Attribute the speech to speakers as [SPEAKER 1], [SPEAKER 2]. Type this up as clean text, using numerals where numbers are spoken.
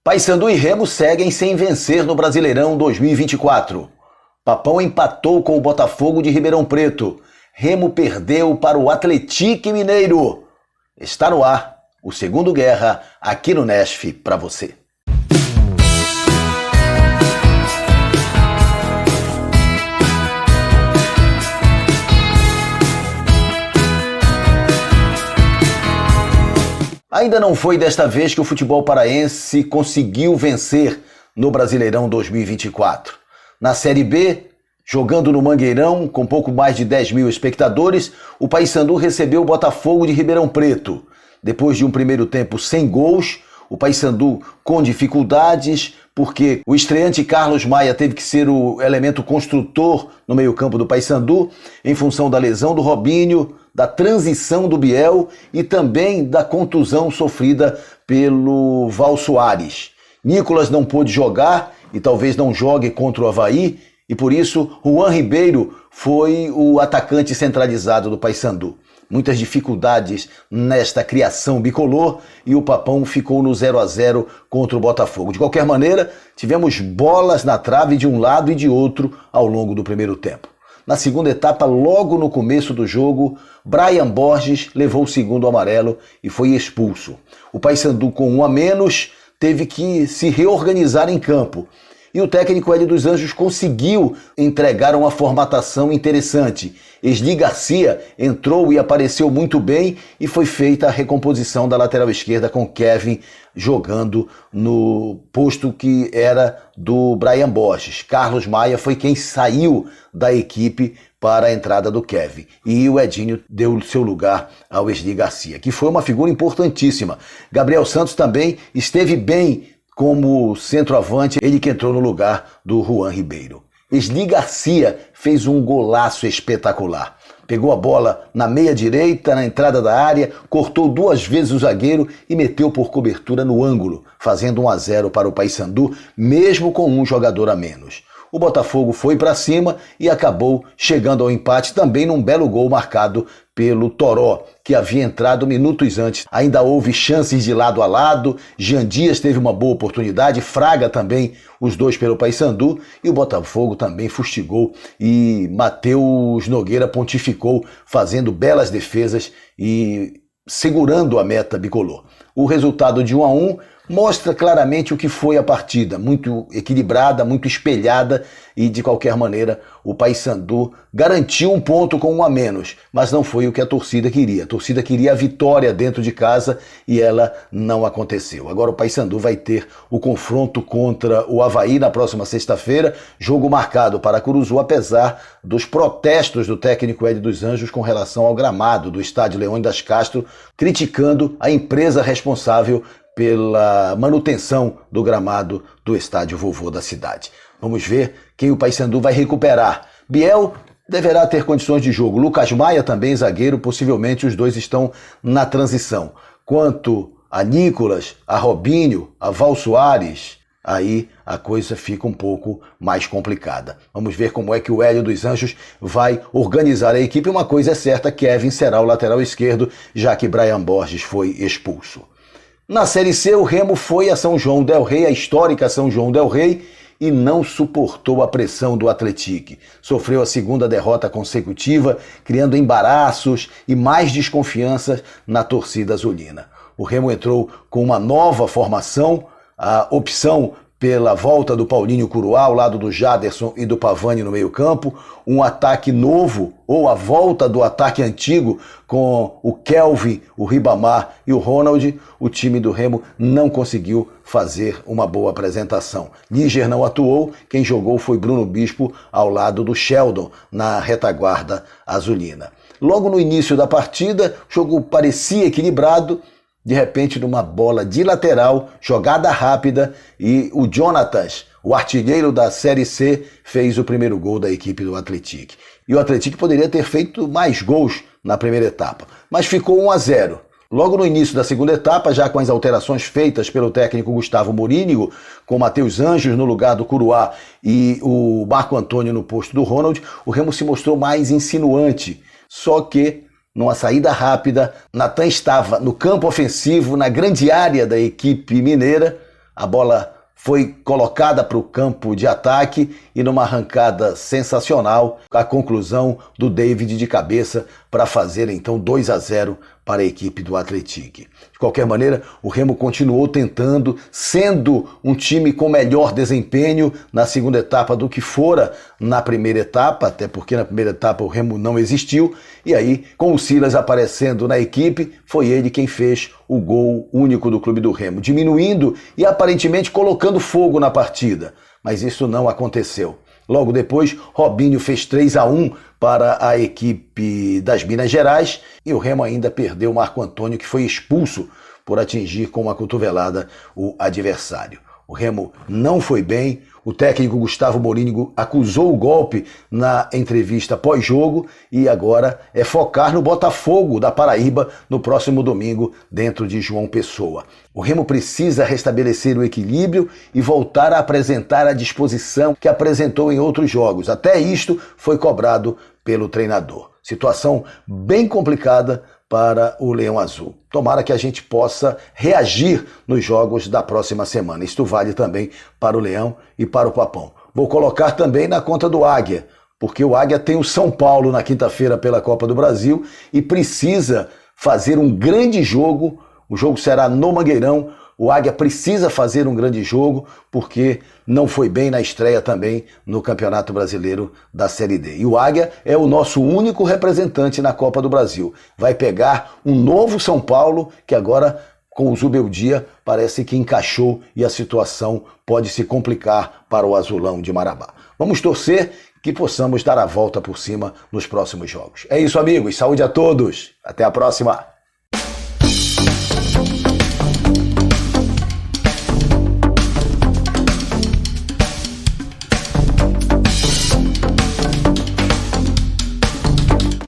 [SPEAKER 1] Paysandu e Remo seguem sem vencer no Brasileirão 2024. Papão empatou com o Botafogo de Ribeirão Preto. Remo perdeu para o Atlético Mineiro. Está no ar o Segundo Guerra aqui no Nesf para você. Ainda não foi desta vez que o futebol paraense conseguiu vencer no Brasileirão 2024. Na Série B, jogando no Mangueirão, com pouco mais de 10 mil espectadores, o Paysandu recebeu o Botafogo de Ribeirão Preto. Depois de um primeiro tempo sem gols, o Paysandu com dificuldades, porque o estreante Carlos Maia teve que ser o elemento construtor no meio-campo do Paysandu, em função da lesão do Robinho, da transição do Biel e também da contusão sofrida pelo Val Soares. Nicolas não pôde jogar e talvez não jogue contra o Avaí, e por isso Juan Ribeiro foi o atacante centralizado do Paysandu. Muitas dificuldades nesta criação bicolor e o Papão ficou no 0-0 contra o Botafogo. De qualquer maneira, tivemos bolas na trave de um lado e de outro ao longo do primeiro tempo. Na segunda etapa, logo no começo do jogo, Brian Borges levou o segundo amarelo e foi expulso. O Paysandu, com um a menos, teve que se reorganizar em campo. E o técnico Hélio dos Anjos conseguiu entregar uma formatação interessante. Esli Garcia entrou e apareceu muito bem e foi feita a recomposição da lateral esquerda com Kevin jogando no posto que era do Brian Borges. Carlos Maia foi quem saiu da equipe para a entrada do Kevin. E o Edinho deu seu lugar ao Esli Garcia, que foi uma figura importantíssima. Gabriel Santos também esteve bem como centroavante, ele que entrou no lugar do Juan Ribeiro. Esli Garcia fez um golaço espetacular. Pegou a bola na meia direita, na entrada da área, cortou duas vezes o zagueiro e meteu por cobertura no ângulo, fazendo 1-0 para o Paysandu, mesmo com um jogador a menos. O Botafogo foi para cima e acabou chegando ao empate também num belo gol marcado pelo Toró, que havia entrado minutos antes. Ainda houve chances de lado a lado, Jean Dias teve uma boa oportunidade, Fraga também, os dois pelo Paysandu, e o Botafogo também fustigou e Matheus Nogueira pontificou, fazendo belas defesas e segurando a meta bicolor. O resultado de 1-1 mostra claramente o que foi a partida, muito equilibrada, muito espelhada e, de qualquer maneira, o Paysandu garantiu um ponto com um a menos, mas não foi o que a torcida queria. A torcida queria a vitória dentro de casa e ela não aconteceu. Agora o Paysandu vai ter o confronto contra o Avaí na próxima sexta-feira, jogo marcado para Curuzu, apesar dos protestos do técnico Hélio dos Anjos com relação ao gramado do estádio Leônidas das Castro, criticando a empresa responsável pela manutenção do gramado do estádio Vovô da cidade. Vamos ver quem o Paysandu vai recuperar. Biel deverá ter condições de jogo. Lucas Maia também, zagueiro, possivelmente os dois estão na transição. Quanto a Nicolas, a Robinho, a Val Soares, aí a coisa fica um pouco mais complicada. Vamos ver como é que o Hélio dos Anjos vai organizar a equipe. Uma coisa é certa, Kevin será o lateral esquerdo, já que Brian Borges foi expulso. Na Série C, o Remo foi a São João del Rei, a histórica São João del Rei, e não suportou a pressão do Atlético. Sofreu a segunda derrota consecutiva, criando embaraços e mais desconfiança na torcida azulina. O Remo entrou com uma nova formação, a opção pela volta do Paulinho Curuá ao lado do Jaderson e do Pavani no meio-campo, um ataque novo, ou a volta do ataque antigo, com o Kelvin, o Ribamar e o Ronald. O time do Remo não conseguiu fazer uma boa apresentação. Níger não atuou, quem jogou foi Bruno Bispo ao lado do Sheldon, na retaguarda azulina. Logo no início da partida, o jogo parecia equilibrado. De repente, numa bola de lateral, jogada rápida, e o Jonatas, o artilheiro da Série C, fez o primeiro gol da equipe do Atlético. E o Atlético poderia ter feito mais gols na primeira etapa, mas ficou 1-0. Logo no início da segunda etapa, já com as alterações feitas pelo técnico Gustavo Morínigo, com Matheus Anjos no lugar do Curuá e o Marco Antônio no posto do Ronald, o Remo se mostrou mais insinuante. Só que numa saída rápida, Natan estava no campo ofensivo, na grande área da equipe mineira, A bola foi colocada para o campo de ataque e numa arrancada sensacional, a conclusão do David de cabeça para fazer então 2-0 para a equipe do Atlético. De qualquer maneira, o Remo continuou tentando, sendo um time com melhor desempenho na segunda etapa do que fora na primeira etapa, até porque na primeira etapa o Remo não existiu, e aí, com o Silas aparecendo na equipe, foi ele quem fez o gol único do clube do Remo, diminuindo e aparentemente colocando fogo na partida. Mas isso não aconteceu. Logo depois, Robinho fez 3-1 para a equipe das Minas Gerais e o Remo ainda perdeu o Marco Antônio, que foi expulso por atingir com uma cotovelada o adversário. O Remo não foi bem, o técnico Gustavo Mourinho acusou o golpe na entrevista pós-jogo e agora é focar no Botafogo da Paraíba no próximo domingo dentro de João Pessoa. O Remo precisa restabelecer o equilíbrio e voltar a apresentar a disposição que apresentou em outros jogos. Até isto foi cobrado pelo treinador. Situação bem complicada para o Leão Azul. Tomara que a gente possa reagir nos jogos da próxima semana. Isto vale também para o Leão e para o Papão. Vou colocar também na conta do Águia, porque o Águia tem o São Paulo na quinta-feira pela Copa do Brasil e precisa fazer um grande jogo. O jogo será no Mangueirão. O Águia precisa fazer um grande jogo porque não foi bem na estreia também no Campeonato Brasileiro da Série D. E o Águia é o nosso único representante na Copa do Brasil. Vai pegar um novo São Paulo que agora, com o Zubeldia, parece que encaixou e a situação pode se complicar para o Azulão de Marabá. Vamos torcer que possamos dar a volta por cima nos próximos jogos. É isso, amigos. Saúde a todos. Até a próxima.